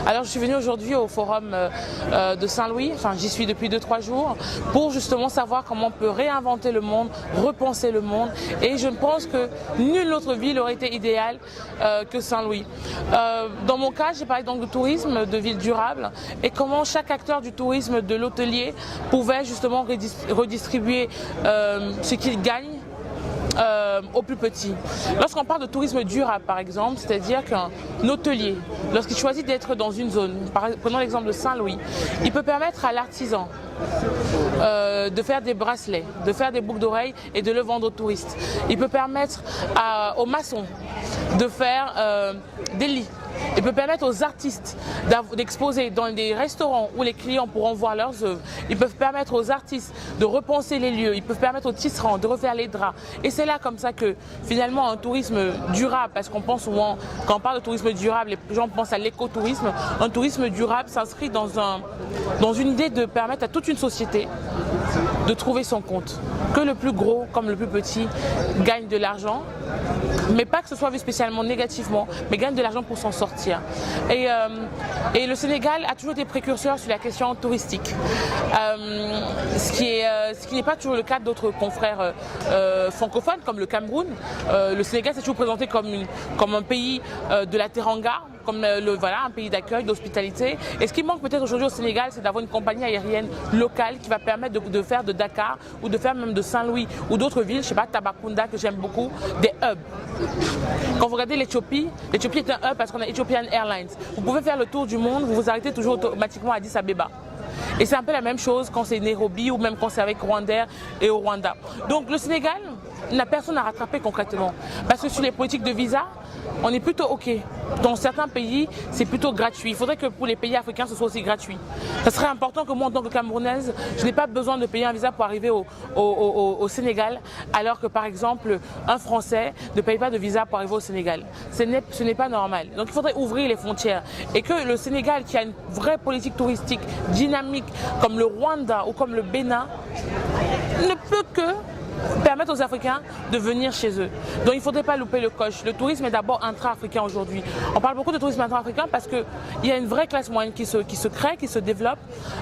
Alors je suis venue aujourd'hui au forum de Saint-Louis, enfin j'y suis depuis 2-3 jours, pour justement savoir comment on peut réinventer le monde, repenser le monde, et je pense que nulle autre ville aurait été idéale que Saint-Louis. Dans mon cas, j'ai parlé donc de tourisme, de ville durable, et comment chaque acteur du tourisme, de l'hôtelier, pouvait justement redistribuer ce qu'il gagne aux plus petits. Lorsqu'on parle de tourisme durable par exemple, c'est-à-dire qu'un hôtelier, lorsqu'il choisit d'être dans une zone, prenons l'exemple de Saint-Louis, il peut permettre à l'artisan de faire des bracelets, de faire des boucles d'oreilles et de le vendre aux touristes. Il peut permettre aux maçons de faire des lits. Il peut permettre aux artistes d'exposer dans des restaurants où les clients pourront voir leurs œuvres. Ils peuvent permettre aux artistes de repenser les lieux. Ils peuvent permettre aux tisserands de refaire les draps. Et c'est là comme ça que finalement un tourisme durable, parce qu'on pense souvent, quand on parle de tourisme durable, les gens pensent à l'écotourisme. Un tourisme durable s'inscrit dans une idée de permettre à toute une société de trouver son compte. Que le plus gros comme le plus petit gagne de l'argent, mais pas que ce soit vu spécialement négativement, mais gagne de l'argent pour s'en sortir. Et le Sénégal a toujours été précurseur sur la question touristique, ce qui n'est pas toujours le cas d'autres confrères francophones comme le Cameroun. Le Sénégal s'est toujours présenté comme un pays de la teranga, comme un pays d'accueil, d'hospitalité. Et ce qui manque peut-être aujourd'hui au Sénégal, c'est d'avoir une compagnie aérienne locale qui va permettre de faire de Dakar ou de faire même de Saint-Louis ou d'autres villes, je ne sais pas, Tambacounda que j'aime beaucoup, des hubs. Quand vous regardez l'Éthiopie, l'Éthiopie est un hub parce qu'on a Ethiopian Airlines. Vous pouvez faire le tour du monde, vous vous arrêtez toujours automatiquement à Addis Abeba. Et c'est un peu la même chose quand c'est Nairobi ou même quand c'est avec Rwandair et au Rwanda. Donc le Sénégal n'a personne à rattraper concrètement. Parce que sur les politiques de visa, on est plutôt OK. Dans certains pays, c'est plutôt gratuit. Il faudrait que pour les pays africains, ce soit aussi gratuit. Ça serait important que moi, en tant que Camerounaise, je n'ai pas besoin de payer un visa pour arriver au Sénégal, alors que par exemple, un Français ne paye pas de visa pour arriver au Sénégal. Ce n'est pas normal. Donc il faudrait ouvrir les frontières. Et que le Sénégal, qui a une vraie politique touristique dynamique, comme le Rwanda ou comme le Bénin, ne peut que permettre aux Africains de venir chez eux. Donc il ne faudrait pas louper le coche. Le tourisme est d'abord intra-africain aujourd'hui. On parle beaucoup de tourisme intra-africain parce qu'il y a une vraie classe moyenne qui se crée, qui se développe.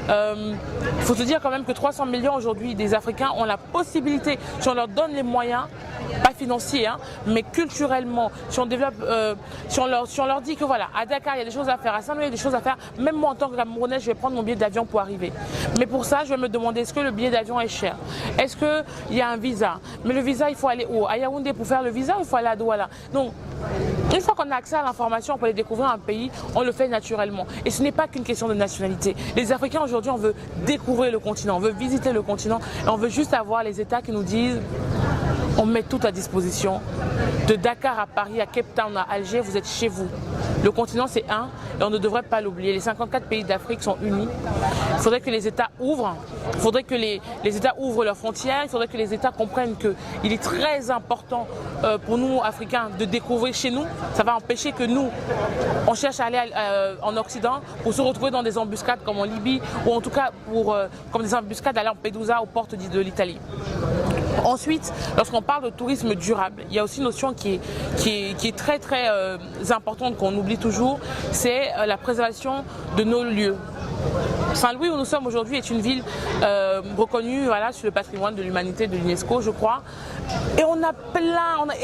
Il faut se dire quand même que 300 millions aujourd'hui des Africains ont la possibilité, si on leur donne les moyens, pas financiers, hein, mais culturellement, si on développe, si on leur dit que voilà, à Dakar il y a des choses à faire, à Saint-Louis il y a des choses à faire, même moi en tant que Camerounais, je vais prendre mon billet d'avion pour arriver. Mais pour ça, je vais me demander, est-ce que le billet d'avion est cher? Est-ce qu'il y a un visa? Mais le visa, il faut aller où? À Yaoundé pour faire le visa ou il faut aller à Douala? Donc, une fois qu'on a accès à l'information, on peut aller découvrir un pays, on le fait naturellement. Et ce n'est pas qu'une question de nationalité. Les Africains aujourd'hui, on veut découvrir le continent, on veut visiter le continent et on veut juste avoir les États qui nous disent on met tout à disposition. De Dakar à Paris, à Cape Town, à Alger, vous êtes chez vous. Le continent, c'est un et on ne devrait pas l'oublier. Les 54 pays d'Afrique sont unis. Il faudrait que les États ouvrent. Il faudrait que les États ouvrent leurs frontières. Il faudrait que les États comprennent qu'il est très important pour nous, Africains, de découvrir chez nous. Ça va empêcher que nous, on cherche à aller en Occident pour se retrouver dans des embuscades comme en Libye ou en tout cas comme des embuscades à Lampedusa aux portes de l'Italie. Ensuite, lorsqu'on parle de tourisme durable, il y a aussi une notion qui est très très importante qu'on oublie toujours, c'est la préservation de nos lieux. Saint-Louis, où nous sommes aujourd'hui, est une ville reconnue sur le patrimoine de l'humanité de l'UNESCO, je crois. Et on a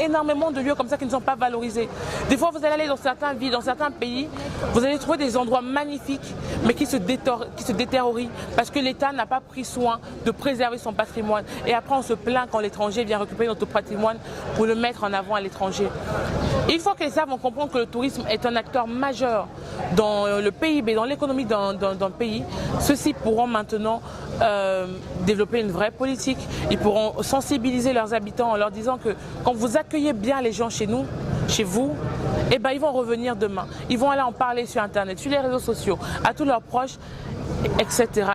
énormément de lieux comme ça qui ne sont pas valorisés. Des fois, vous allez aller dans certaines villes, dans certains pays, vous allez trouver des endroits magnifiques, mais qui se détériorent parce que l'État n'a pas pris soin de préserver son patrimoine. Et après, on se plaint quand l'étranger vient récupérer notre patrimoine pour le mettre en avant à l'étranger. Il faut que les États vont comprendre que le tourisme est un acteur majeur dans le PIB, dans l'économie d'un pays. Ceux-ci pourront maintenant développer une vraie politique. Ils pourront sensibiliser leurs habitants en leur disant que quand vous accueillez bien les gens chez nous, chez vous, eh ben, ils vont revenir demain. Ils vont aller en parler sur Internet, sur les réseaux sociaux, à tous leurs proches, etc.